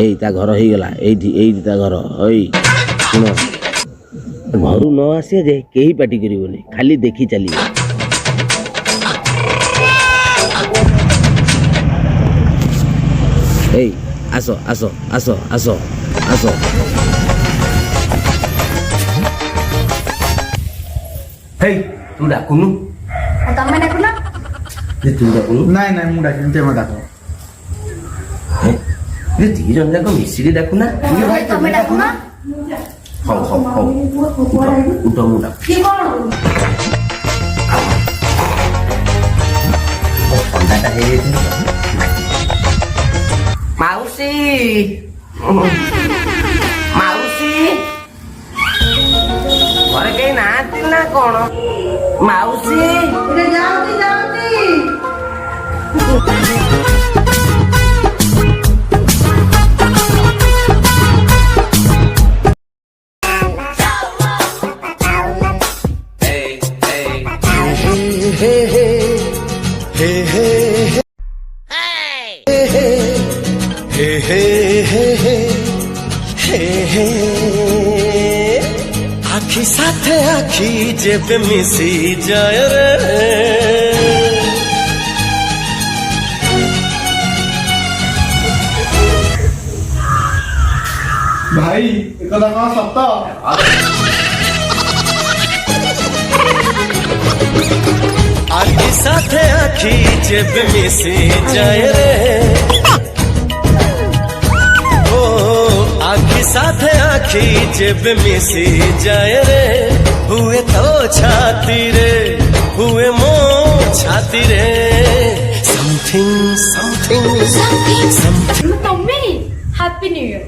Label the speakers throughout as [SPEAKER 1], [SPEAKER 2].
[SPEAKER 1] ଏଇ ତା ଘର ହେଇଗଲା ଏଇଠି ତା ଘର। ଏଇ ଶୁଣ, ଘରୁ ନ ଆସିବେ ଯେ କେହି ପାଟି କରିବନି, ଖାଲି ଦେଖି ଚାଲିବ। ଏଇ ଆସ ଆସ ଆସ ଆସ ଆସ। ହେଇ ତୁ ଡାକୁନୁ।
[SPEAKER 2] ତମେ ଡାକୁନ।
[SPEAKER 1] ତୁ ଡାକୁନୁ।
[SPEAKER 3] ନାଇଁ ନାଇଁ ମୁଁ ଡାକିନି, ତମେ ଡାକ।
[SPEAKER 1] ଦି ଜଣ ଯାକ ମିଶିକି ଡାକୁନା।
[SPEAKER 2] ତମେ ଡାକୁନ।
[SPEAKER 1] ହଉ ହଉ ହଉ ଉଠ ମୁଁ ଡାକୁ। ଥଣ୍ଡାଟା ହେଇଯାଇଛି। ମାଉସୀ ମାଉସୀ ଘରେ କେହି ନାହାନ୍ତି ନା କଣ? ମାଉସୀ
[SPEAKER 2] ଯାଉଛି ଯାଉଛି।
[SPEAKER 4] आखी साथे आखी जेब मिसी जाए रे
[SPEAKER 3] ଭାଇ ଏକଥା କଣ ସତ?
[SPEAKER 4] आखी साथे आखी जेब मिसी जाए रे ओ आखी साथे आखी जेब मिसी जाए रे हुए तो छाती रे हुए मो छाती रे समथिंग समथिंग समथिंग
[SPEAKER 2] ତମେ ହାପି ନ୍ୟୁ ଇୟର।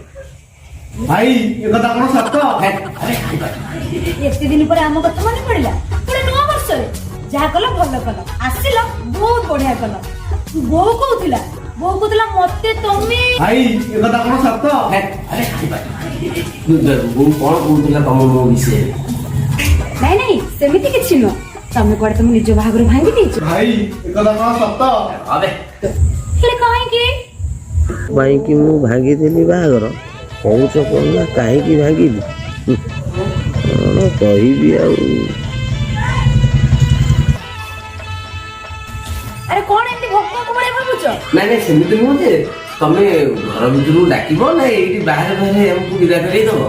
[SPEAKER 3] ଭାଇ ଏକଥା କଣ ସତ?
[SPEAKER 2] ଏତେ ଦିନ ପରେ ଆମ କଥା ମନେ ପଡିଲା। ପୁଣି ନୂଆ ବର୍ଷରେ ଯାହା କଲ ଭଲ କଲ, ଆସିଲ ବହୁତ ବଢିଆ କଲ। ବୋଉ କହୁଥିଲା ମତେ ତମେ।
[SPEAKER 3] ଭାଇ ଏକଥା କଣ ସତ?
[SPEAKER 1] ବୋଉ କଣ କହୁଥିଲା ତମ ମୋ ବିଷୟରେ?
[SPEAKER 2] ନାଇଁ ନାଇଁ ସେମିତି କିଛି ନୁହଁ। ତମେ କୁଆଡେ ତମ ନିଜ ବାହାଘର ଭାଙ୍ଗି ଦେଇଛ?
[SPEAKER 3] ଭାଇ ଏକଥା କଣ ସତ?
[SPEAKER 2] ହେଲେ କାହିଁକି?
[SPEAKER 1] କାହିଁକି ମୁଁ ଭାଙ୍ଗିଦେଲି ବାହାଘର କହୁଛ କଣ ନା? କାହିଁକି ଭାଙ୍ଗିଲି କଣ କହିବି ଆଉ?
[SPEAKER 2] ଆରେ କଣ ଏମିତି ଭୋକ ଭଳିଆ ଭାବୁଛ?
[SPEAKER 1] ନାଇଁ ନାଇଁ ସେମିତି ନୁହଁ ଯେ, ତମେ ଘର ଭିତରକୁ ଡାକିବ ନା ଏଇଠି ବାହାରେ ବାହାରେ ଆମକୁ ବିଦା କରେଇ ଦବ?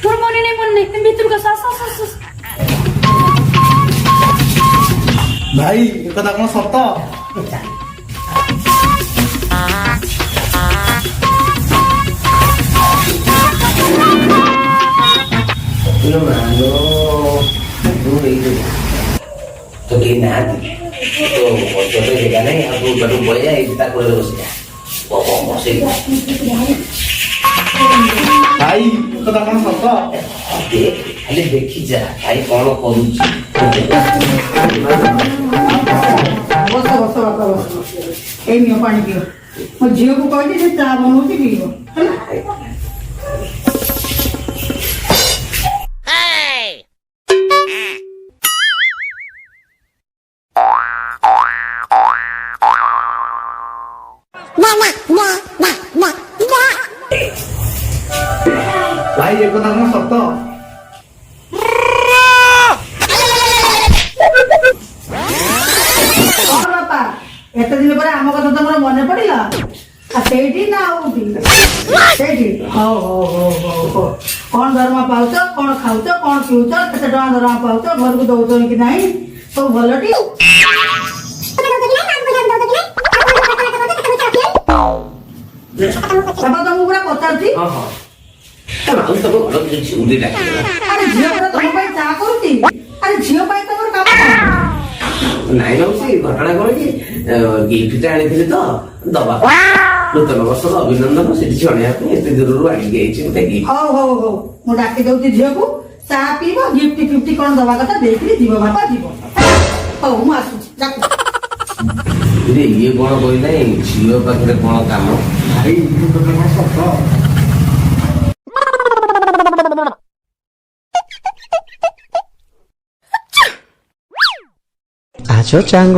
[SPEAKER 2] ମୋର ମନେ ନାହିଁ ତମେ ଭିତରକୁ ଆସ ଆସ ଆସ ଆସ।
[SPEAKER 3] ଭାଇ ଏକଥା କଣ ସତ?
[SPEAKER 1] ତ କେହି ନାହାନ୍ତି, ତ ବଜାର ଜାଗା ନାହିଁ, ଆଉ ତୁ ବାଟୁ ପଳେଇଆ, ଏଇଠି ତା କୋଳରେ ବସିଯା। ବସେଇ
[SPEAKER 3] ଭାଇ ଏକଥା କଣ ସତ?
[SPEAKER 1] ଖାଲି ଦେଖି ଯା ଭାଇ କଣ କରୁଛି।
[SPEAKER 5] ବସ ବସ ବାପା ବସ। ଏଇ ନିଅ ପାଣି ପିଅ। ମୋ ଝିଅକୁ କହିଛି ସେ ଚା ବନଉଛି ପିଇବ ହେଲା।
[SPEAKER 3] ଭାଇ ଏକଥା କଣ ସତ?
[SPEAKER 5] କଣ ବାପା ଏତେ ଦିନ ପରେ ଆମ କଥା ତମର ମନେ ପଡିଲା? ସେଇଠି ନା ଆଉ ସେଇଠି? ହଉ ହଉ ହଉ ହଉ ହଉ। କଣ ଦରମା ପାଉଛ, କଣ ଖାଉଛ, କଣ ପିଉଛ, କେତେ ଟଙ୍କା ଦରମା ପାଉଛ, ଘରକୁ ଦଉଛ କି ନାହିଁ, ସବୁ ଭଲଟି? ବାପା ତମକୁ ପୁରା ପଚାରୁଛି। ଆରେ ଝିଅ ପୁରା ତମ ପାଇଁ ଚା କରୁଛି। ଆରେ ଝିଅ ପାଇଁ ତମର କାମ କଣ?
[SPEAKER 1] ନାଇଁ ମାଉସୀ, ଘଟଣା କଣ କି, ଗିଫ୍ଟଟା ଆଣିଥିଲି ତ ଦବା ନୂତନ ବର୍ଷର ଅଭିନନ୍ଦନ, ସେଠି ଜଣେଇବା ପାଇଁ ଏତେ ଦୂରରୁ ଆଣିକି ଯାଇଛି ଗୋଟେ ଗିଫ୍ଟ।
[SPEAKER 5] ହଉ ହଉ ହଉ, ମୁଁ ଡାକି ଦଉଛି ଝିଅକୁ, ଚା ପିଇବ, ଗିଫ୍ଟ ଫିଫ୍ଟ କଣ ଦବା କଥା ଦେଇକିରି ଯିବ ବାପା, ଯିବ। ହଉ ମୁଁ ଆସୁଛି।
[SPEAKER 1] ଇଏ କଣ କହିଲା, ଝିଅ ପାଖରେ କଣ କାମ?
[SPEAKER 3] ଭାଇ ଏକଥା କଣ ସତ?
[SPEAKER 4] ଆଜ ଚାଙ୍ଗ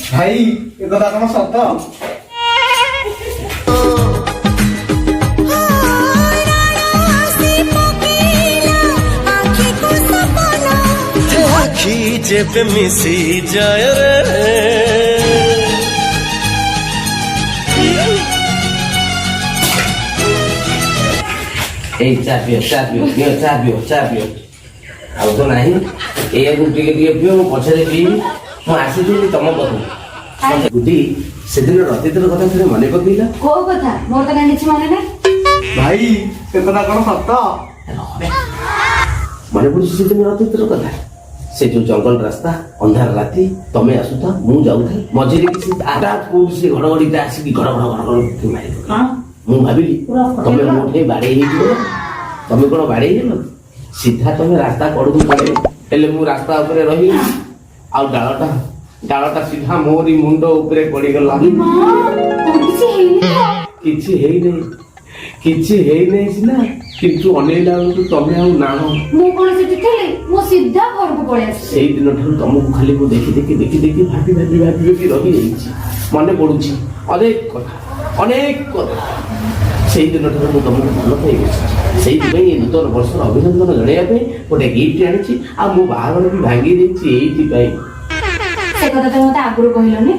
[SPEAKER 3] ଭାଇ ଏ କଥା କଣ ସତ?
[SPEAKER 4] আখি যেবে মিশি যায় রে
[SPEAKER 1] ଏଇ ଚା ପିଅ ଚା ପିଅ ପିଅ ଚା ପିଅ ଚା ପିଅ ଆଉ ତ ନାହିଁ ଏଇଆକୁ ଟିକେ ଟିକେ ପିଅ ମୁଁ ପଛରେ ପିଇବି ମୁଁ ଆସିଥିଲି ତମ ପାଖକୁ ଗୁଟି ସେଦିନ ରତିର କଥା ଥରେ ମନେ ପକେଇଲା
[SPEAKER 2] କୋଉ କଥା ମୋର ତ କାହିଁ କିଛି ମନେ ନାହିଁ
[SPEAKER 3] ଭାଇ ଏ କଥା କଣ ସତ?
[SPEAKER 1] ମନେ ପଡୁଛି ସେଦିନ ରତିର କଥା ସେ ଯୋଉ ଜଙ୍ଗଲ ରାସ୍ତା ଅନ୍ଧାର ରାତି ତମେ ଆସୁଥା ମୁଁ ଯାଉଥାଏ ମଝିରେ କିଛି ହଠାତ୍ କୋଉଠି ସେ ଘଡଘଡିଟା ଆସିକି ଘଡ ଘଡ ଘଡ ଘଡ ମାରି ପକେଇଲା। ମୁଁ ଭାବିଲି ତମେ ମୋଠେ ବାଡେଇ ହେଇଯିବ ନା ତମେ କଣ ବାଡେଇ ହେଲ ସିଧା ତମେ ରାସ୍ତା କଡକୁ ପଳେଇଲ ହେଲେ ମୁଁ ରାସ୍ତା ଉପରେ ରହିଲି ଆଉ ଡାଳଟା ସିଧା ମୋରି ମୁଣ୍ଡ ଉପରେ ପଡିଗଲା କିଛି ହେଇନାହିଁ ସିନା କିନ୍ତୁ ଅନେଇଲା ବେଳକୁ ତମେ ଆଉ ନାହ
[SPEAKER 2] ମୁଁ କଣ ସେଠି ଥିଲି ମୁଁ ସିଧା ଘରକୁ ପଳେଇ ଆସିଲି
[SPEAKER 1] ସେଇ ଦିନ ଠାରୁ ତମକୁ ଖାଲି ମୁଁ ଦେଖି ଭାବି ରହିଯାଇଛି ମନେ ପଡୁଛି ଅନେକ କଥା ସେଇଦିନ ଠାରୁ ମୁଁ ତମକୁ ଭଲ ପାଇଗଲି ସେଇଥିପାଇଁ ଏ ନୂତନ ବର୍ଷର ଅଭିନନ୍ଦନ ଜଣାଇବା ପାଇଁ ଗୋଟେ ଗିଫ୍ଟ ଆଣିଛି ଆଉ ମୋ ବାହାଘର ବି ଭାଙ୍ଗି ଦେଇଛି ଏଇଥିପାଇଁ
[SPEAKER 2] ସେ କଥା ତମେ ମତେ ଆଗରୁ କହିଲନି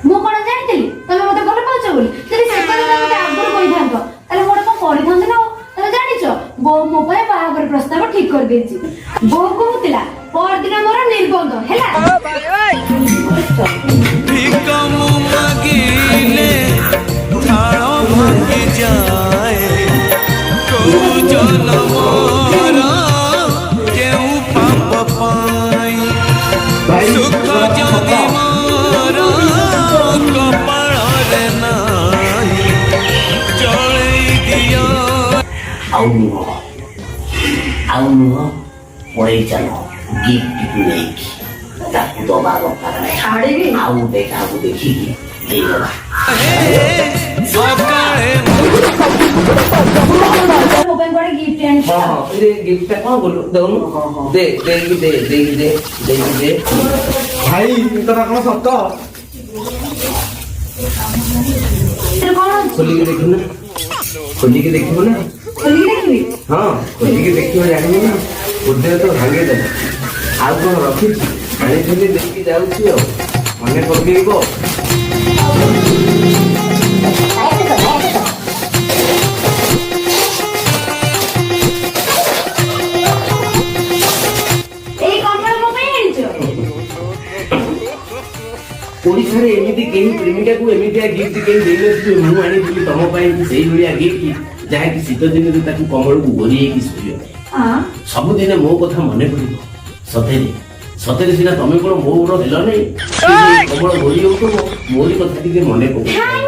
[SPEAKER 2] ମୁଁ କଣ ଜାଣିଥିଲି ତମେ ମତେ ଭଲ ପାଉଛ ବୋଲି ଯଦି ସେ କଥା ତମେ ମତେ ଆଗରୁ କହିଥାନ୍ତ ତାହେଲେ ମୁଁ କଣ କରିଥାନ୍ତି ନା ତମେ ଜାଣିଛ ବୋଉ ମୋ ପାଇଁ ବାହାଘର ପ୍ରସ୍ତାବ ଠିକ କରିଦେଇଛି ବୋଉ କହୁଥିଲା ପରଦିନ ମୋର ନିର୍ବନ୍ଧ ହେଲା
[SPEAKER 1] ଆଉ ନୁହଁ ପଳେଇ ଚାଲ ଗିଫ୍ଟକୁ ନେଇକି ତାକୁ ଦବା ଦରକାର
[SPEAKER 5] ଛାଡ଼ିବି
[SPEAKER 1] ଆଉ ଗୋଟେ କାହାକୁ ଦେଖିକି ଦେଇଦବା
[SPEAKER 2] ମୋ ପାଇଁ ଗୋଟେ ଗିଫ୍ଟ ଆଣିଛି
[SPEAKER 1] ଗିଫ୍ଟଟା କଣ କଲୁ ଦେଉନୁ ଦେଇକି ଦେ
[SPEAKER 3] ଭାଇ ଏ କଥା କଣ ସତ?
[SPEAKER 2] କଣ
[SPEAKER 1] ଖୋଲିକି ଦେଖିବୁ ନା ଖୋଲିକି ଦେଖିବୁ ନା
[SPEAKER 2] ଖୋଲିକି ଦେଖିବି
[SPEAKER 1] ହଁ ଖୋଲିକି ଦେଖିବ ଜାଣିବୁ ନା ବୁଦ୍ଧିରେ ତ ଭାଙ୍ଗିଦେବ ଆଉ କଣ ରଖିଛି ଆଣିଥିଲି ଦେଇକି ଯାଉଛି ଆଉ ମନେ ପକେଇବ
[SPEAKER 2] ଏଇ କମଳ ମୋ ପାଇଁ ଆଣିଛ
[SPEAKER 1] ଓଡ଼ିଶାରେ ଏମିତି କେହି ପ୍ରେମିକାକୁ ଏମିତିଆ ଗିଫ୍ଟ କେହି ଦେଇନଥିବେ ମୁଁ ଆଣିଥିଲି ତମ ପାଇଁ ସେଇଭଳିଆ ଗିଫ୍ଟ ଯାହାକି ଶୀତ ଦିନରେ ତାକୁ କମଳକୁ ଘୋରି ହେଇକି ଶୋଇବ ସବୁଦିନେ ମୋ କଥା ମନେ ପଡିବ ସତରେ ସିନା ତମେ କଣ ମୋର ହେଲ ନାହିଁ କମଳ ଘୋରି ହଉଥିବ ମୋରି କଥା ଟିକେ ମନେ ପଡିବ